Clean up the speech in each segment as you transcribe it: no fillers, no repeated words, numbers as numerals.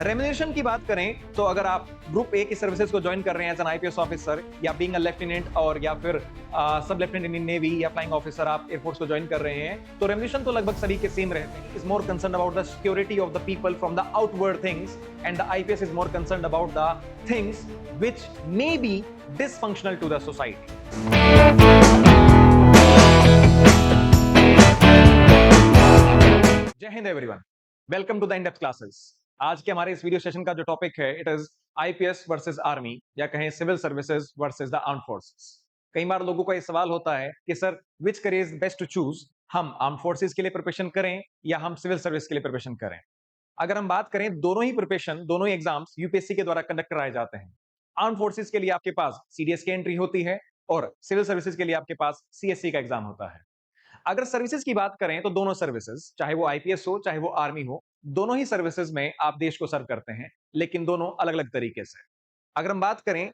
Remuneration की बात करें तो अगर आप ग्रुप ए की सर्विसेज को ज्वाइन कर रहे हैं एज एन आईपीएस ऑफिसर या बीइंग अ लेफ्टिनेंट और या फिर सब लेफ्टिनेंट इन नेवी या फ्लाइंग ऑफिसर आप एयरफोर्स को ज्वाइन कर रहे हैं तो रेम्यूनरेशन तो लगभग सभी के सेम रहते हैं. Is more concern about the security of the people from the outward things and the IPS is more concern about the things which may be dysfunctional to the society. Jai Hind everyone, welcome to the in-depth classes. आज के हमारे इस video session का जो topic है it is IPS versus army या कहें civil services versus the armed forces. कई बार लोगों का ये सवाल होता है कि sir which career is best to choose, हम आर्म्ड फोर्सेस के लिए प्रिपरेशन करें या हम सिविल सर्विस के लिए प्रिपरेशन करें. अगर हम बात करें दोनों ही प्रिपरेशन, दोनों ही एग्जाम्स यूपीएससी के द्वारा कंडक्ट कराए जाते हैं. आर्म्ड फोर्सेस के लिए आपके पास सीडीएस की एंट्री होती है और सिविल सर्विसेज के लिए आपके पास सीएससी का एग्जाम होता है. अगर सर्विसेज की बात करें तो दोनों सर्विसेज, चाहे वो आईपीएस हो चाहे वो आर्मी हो, दोनों ही सर्विसेज में आप देश को सर्व करते हैं, लेकिन दोनों अलग अलग तरीके से. अगर हम बात करें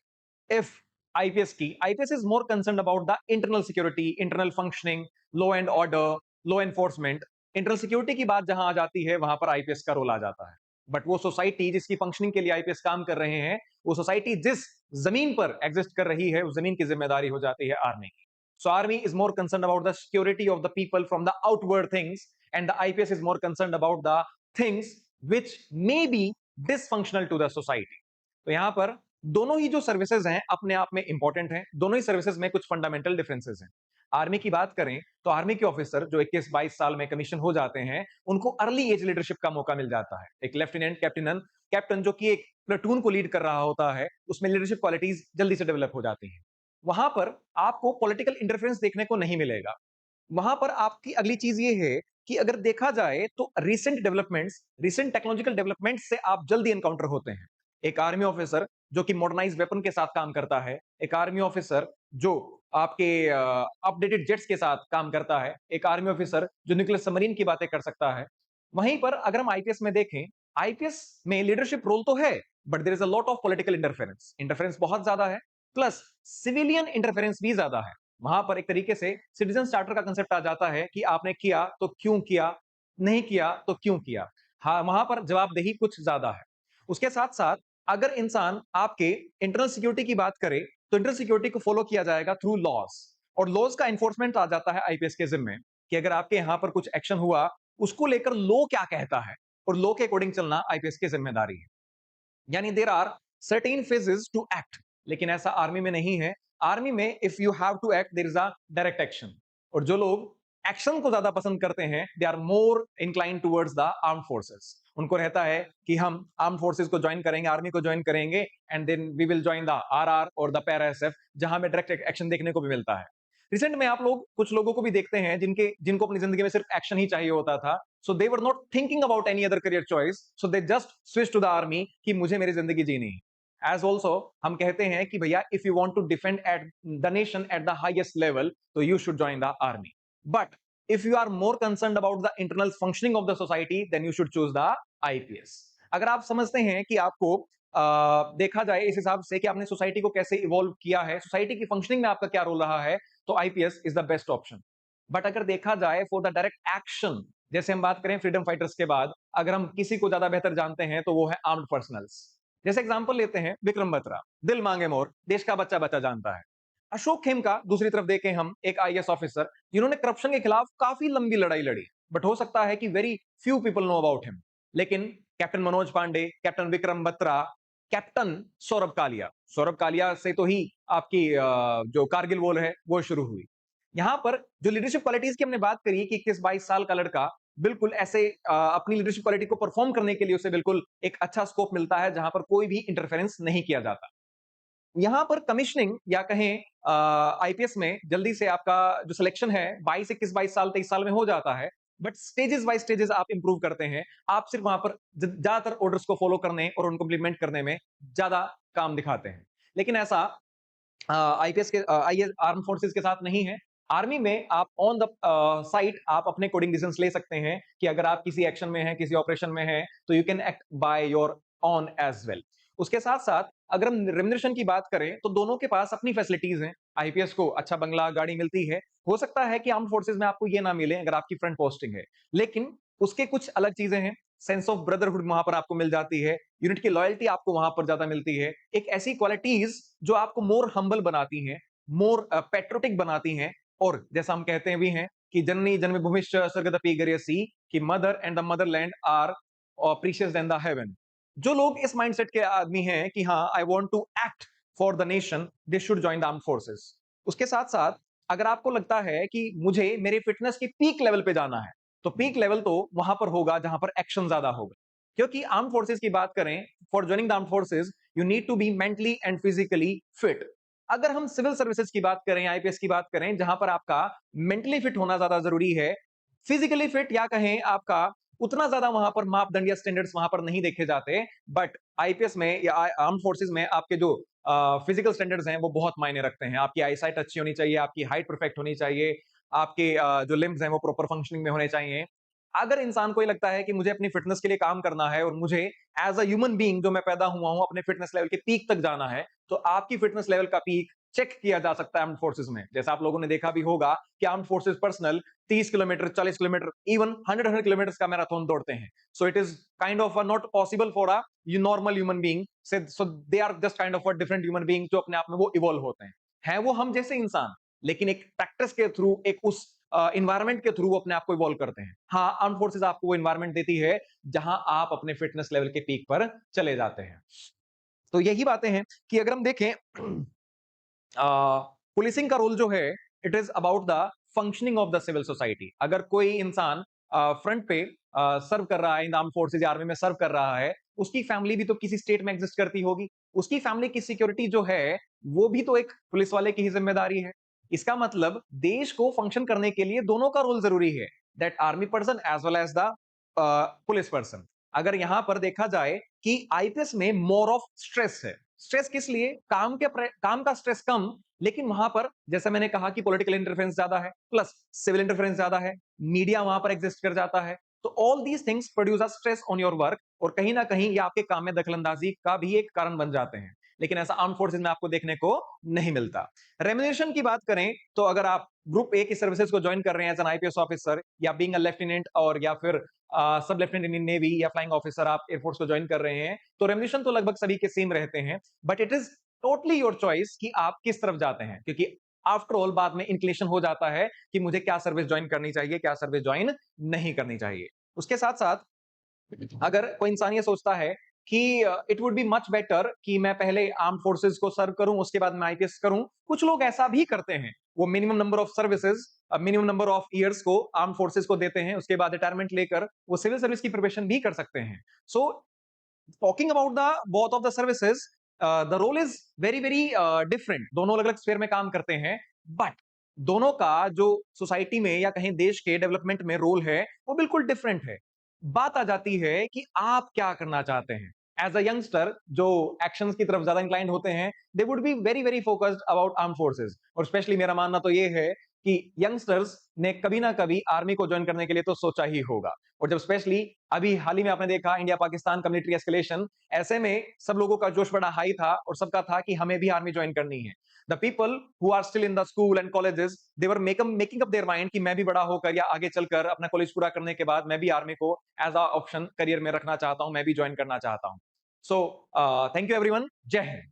इफ आईपीएस की, IPS is more concern about the internal security, internal functioning, law and order, law enforcement. Internal security की बात जहां आ जाती है वहां पर आईपीएस का रोल आ जाता है. बट वो सोसाइटी जिसकी फंक्शनिंग के लिए आईपीएस काम कर रहे हैं, वो सोसाइटी जिस जमीन पर एग्जिस्ट कर रही है उस जमीन की जिम्मेदारी हो जाती है आर्मी की. So army is more concerned about the security of the people from the outward things, and the IPS is more concerned about the things which may be dysfunctional to the society. तो यहाँ पर दोनों ही जो services हैं अपने आप में important हैं. दोनों ही सर्विसेज में कुछ फंडामेंटल डिफरेंसेस हैं. आर्मी की बात करें तो आर्मी के ऑफिसर जो 21-22 साल में कमीशन हो जाते हैं उनको अर्ली एज लीडरशिप का मौका मिल जाता है. एक लेफ्टिनेंट कैप्टन जो कि एक प्लेटून को लीड कर रहा होता है, उसमें लीडरशिप क्वालिटीज जल्दी से डेवलप हो जाती हैं. वहां पर आपको पॉलिटिकल इंटरफेरेंस देखने को नहीं मिलेगा. वहां पर आपकी अगली चीज ये है कि अगर देखा जाए तो रीसेंट टेक्नोलॉजिकल डेवलपमेंट से आप जल्दी एनकाउंटर होते हैं. एक आर्मी ऑफिसर जो कि मॉडर्नाइज वेपन के साथ काम करता है, एक आर्मी ऑफिसर जो आपके अपडेटेड जेट्स के साथ काम करता है, एक आर्मी ऑफिसर जो न्यूक्लियर सबमरीन की बातें कर सकता है. वहीं पर अगर हम आईपीएस में देखें, आईपीएस में लीडरशिप रोल तो है but there is a lot of political interference. Interference बहुत ज्यादा है, प्लस सिविलियन इंटरफेरेंस भी ज्यादा है. वहां पर एक तरीके से सिटीजन स्टार्टर का कंसेप्ट आ जाता है कि आपने किया तो क्यों किया, नहीं किया तो क्यों किया. हाँ, वहां पर जवाबदेही कुछ ज्यादा है. उसके साथ साथ अगर इंसान आपके इंटरनल सिक्योरिटी की बात करे तो इंटरनल सिक्योरिटी को फॉलो किया जाएगा थ्रू लॉज, और लॉज का एनफोर्समेंट आ जाता है आईपीएस के जिम्मे कि अगर आपके यहां पर कुछ एक्शन हुआ उसको लेकर लॉ क्या कहता है और लॉ के अकॉर्डिंग चलना आईपीएस की जिम्मेदारी है. यानी there are certain phases to act, लेकिन ऐसा आर्मी में नहीं है. आर्मी में if you have to act there is a direct action, और जो लोग एक्शन को ज्यादा पसंद करते हैं they are more inclined towards the arm forces. उनको रहता है कि हम आर्म फोर्सेस को ज्वाइन करेंगे, आर्मी को ज्वाइन करेंगे and then we will join the RR और द पैरा एसएफ, जहां में डायरेक्ट एक्शन देखने को भी मिलता है. रिसेंट में आप लोग कुछ लोगों को भी देखते हैं जिनको अपनी जिंदगी में सिर्फ एक्शन ही चाहिए होता था. So they were not thinking about any other career choice, so they just switch to the army कि मुझे मेरी जिंदगी जीनी है. एज ऑल्सो हम कहते हैं कि भैया if you want to defend at the nation at the highest level तो you should join the army. But if you are more concern about the internal functioning of the society then you should choose the IPS. अगर आप समझते हैं कि आपको देखा जाए इस हिसाब से कि आपने सोसाइटी को कैसे इवॉल्व किया है, सोसाइटी की फंक्शनिंग में आपका क्या रोल रहा है, तो IPS is the best option. But अगर देखा जाए फॉर द डायरेक्ट एक्शन, जैसे हम बात करें फ्रीडम फाइटर्स के बाद अगर हम किसी को ज्यादा बेहतर जानते हैं तो वो है आर्म्ड पर्सनल्स. जैसे एग्जांपल लेते हैं विक्रम बत्रा, दिल मांगे मोर, देश का बच्चा बच्चा जानता है. अशोक खेमका दूसरी तरफ देखें हम, एक आईएएस ऑफिसर जिन्होंने करप्शन के खिलाफ काफी लंबी लड़ाई लड़ी, बट हो सकता है कि very few people know about him. लेकिन captain Manoj Pande, captain Vikram Batra, captain Saurabh Kalia से तो ही आपकी जो कारगिल वॉर है वो शुरू हुई. यहां पर जो लीडरशिप क्वालिटीज की हमने बात करी कि 21-22 साल का लड़का बिल्कुल ऐसे अपनी लीडरशिप क्वालिटी को परफॉर्म करने के लिए उसे बिल्कुल एक अच्छा स्कोप मिलता है जहां पर कोई भी इंटरफेरेंस नहीं किया जाता. यहां पर कमिश्निंग या कहें आईपीएस में जल्दी से आपका जो सिलेक्शन है 22-21-22 साल 23 साल में हो जाता है. बट स्टेजेस बाय स्टेजेस आप इंप्रूव करते हैं. आप सिर्फ वहां पर ज्यादातर ऑर्डर्स को फॉलो करने और उनको इंप्लीमेंट करने में ज्यादा काम दिखाते हैं. लेकिन ऐसा आईपीएस के आईएस आर्म फोर्सेस के साथ नहीं है. आर्मी में आप ऑन द साइट आप अपने कोडिंग डिसीजंस ले सकते हैं कि अगर आप किसी एक्शन में हैं, किसी ऑपरेशन में हैं, तो you can act by your own as well. उसके साथ साथ अगर हम रेम्युनरेशन की बात करें तो दोनों के पास अपनी फैसिलिटीज हैं. आईपीएस को अच्छा बंगला गाड़ी मिलती है. हो सकता है कि आर्म फोर्सेस में आपको ये ना मिले अगर आपकी फ्रंट पोस्टिंग है, लेकिन उसके कुछ अलग चीजें हैं. सेंस ऑफ ब्रदरहुड वहां पर आपको मिल जाती है, यूनिट की लॉयल्टी आपको वहां पर ज्यादा मिलती है, एक ऐसी क्वालिटीज जो आपको मोर हम्बल बनाती हैं, मोर पेट्रोटिक बनाती हैं, और जैसा हम कहते हैं भी हैं कि जननी जन्मभूमिश्च स्वर्गदपि गरीयसी, कि mother and the motherland are precious than the heaven. जो लोग इस माइंडसेट के आदमी हैं कि हाँ I want to act for the nation, they should join the armed forces. उसके साथ साथ अगर आपको लगता है कि मुझे मेरे फिटनेस की पीक लेवल पे जाना है, तो पीक लेवल तो वहां पर होगा जहां पर एक्शन ज्यादा होगा। क्योंकि आर्म फोर्सेस की बात करें, for joining the arm forces you need to be mentally and physically fit. अगर हम सिविल सर्विसेज की बात करें, आईपीएस की बात करें, जहां पर आपका मेंटली फिट होना ज्यादा जरूरी है, फिजिकली फिट या कहें आपका उतना ज्यादा वहां पर मापदंड या स्टैंडर्ड्स वहां पर नहीं देखे जाते। बट आईपीएस में या आर्म फोर्सेज में आपके जो फिजिकल स्टैंडर्ड्स हैं वो बहुत मायने रखते हैं। आपकी आईसाइट अच्छी होनी चाहिए, आपकी हाइट परफेक्ट होनी चाहिए, आपके जो लिम्स हैं वो प्रॉपर फंक्शनिंग में होने चाहिए। अगर इंसान को ये लगता है कि मुझे अपनी फिटनेस के लिए काम करना है और मुझे एज अ ह्यूमन बीइंग जो मैं पैदा हुआ हूं अपने फिटनेस लेवल के पीक तक जाना है, तो आपकी फिटनेस लेवल का पीक चेक किया जा सकता है आर्म्ड फोर्सेज में। जैसा आप लोगों ने देखा भी होगा कि armed forces personnel 30 kilometre, 40 kilometre, even 100 kilometre का मैराथन दौड़ते हैं। So it is kind of not possible for a normal human being से, so they are just kind of a different human being जो अपने आप में वो इवॉल्व होते हैं वो हम जैसे इंसान, लेकिन एक प्रैक्टिस के थ्रू, एक उस इन्वायरमेंट के थ्रू अपने आप को इवॉल्व करते हैं। हाँ, आर्म फोर्सेज आपको वो इन्वायरमेंट देती है जहां आप अपने फिटनेस लेवल के पीक पर चले जाते हैं। तो यही बातें हैं कि अगर हम देखें पुलिसिंग का रोल जो है, it is about the functioning of the civil society. अगर कोई इंसान फ्रंट पे सर्व कर रहा है इन आर्म फोर्सेज आर्मी में सर्व कर रहा है, उसकी फैमिली भी तो किसी स्टेट में एग्जिस्ट करती होगी, उसकी फैमिली की सिक्योरिटी जो है वो भी तो एक पुलिस वाले की ही जिम्मेदारी है। इसका मतलब देश को फंक्शन करने के लिए दोनों का रोल जरूरी है, that army person as well as the police person. अगर यहां पर देखा जाए कि आईपीएस में मोर ऑफ स्ट्रेस है, स्ट्रेस किस लिए, काम का स्ट्रेस कम, लेकिन वहां पर जैसे मैंने कहा कि पॉलिटिकल इंटरफेरेंस ज्यादा है, प्लस सिविल इंटरफेरेंस ज्यादा है, मीडिया वहां पर एग्जिस्ट कर जाता है। तो all these things produce a stress on your work, और कहीं ना कहीं ये आपके काम में दखलंदाजी का भी एक कारण बन जाते हैं। लेकिन ऐसा आर्म फोर्सेज में आपको देखने को नहीं मिलता। रेम्यूनरेशन की बात करें तो अगर आप ग्रुप ए की सर्विसेज को ज्वाइन कर रहे हैं एज एन आईपीएस ऑफिसर, या बीइंग अ लेफ्टिनेंट, और या फिर सब लेफ्टिनेंट इन नेवी या फ्लाइंग ऑफिसर आप एयरफोर्स को ज्वाइन कर रहे हैं, तो रेम्यूनरेशन तो लगभग सभी के सेम रहते हैं। But it is totally your choice कि आप किस तरफ जाते हैं, क्योंकि आफ्टर ऑल बाद में इंक्लिनेशन हो जाता है कि मुझे क्या सर्विस ज्वाइन करनी चाहिए, क्या सर्विस ज्वाइन नहीं करनी चाहिए। उसके साथ साथ अगर कोई इंसान ये सोचता है कि it would be much better कि मैं पहले आर्म फोर्सेस को सर्व करूं उसके बाद मैं आईपीएस करूं, कुछ लोग ऐसा भी करते हैं। वो minimum number of services, minimum number of years को आर्म फोर्सेस को देते हैं, उसके बाद रिटायरमेंट लेकर वो सिविल सर्विस की प्रिपरेशन भी कर सकते हैं। So talking about the both of the services, the role is very very different, दोनों अलग अलग स्फीयर में काम करते हैं। बट दोनों का जो सोसाइटी में या कहीं देश के डेवलपमेंट में रोल है वो बिल्कुल डिफरेंट है। बात आ जाती है कि आप क्या करना चाहते हैं। एज अ यंगस्टर जो एक्शंस की तरफ ज्यादा इंक्लाइंड होते हैं, they would be very very focused about arm forces. और स्पेशली मेरा मानना तो ये है कि यंगस्टर्स ने कभी ना कभी आर्मी को ज्वाइन करने के लिए तो सोचा ही होगा। और जब स्पेशली अभी हाल ही में आपने देखा इंडिया पाकिस्तान का मिलिट्री एस्केलेशन, ऐसे में सब लोगों का जोश बड़ा हाई था और सबका था कि हमें भी आर्मी ज्वाइन करनी है। The people who are still in the school and colleges, they were making up their mind कि मैं भी बड़ा होकर या आगे चलकर अपना कॉलेज पूरा करने के बाद मैं भी आर्मी को एज अ ऑप्शन करियर में रखना चाहता हूं, मैं भी ज्वाइन करना चाहता हूं। सो थैंक यू एवरीवन, जय हिंद।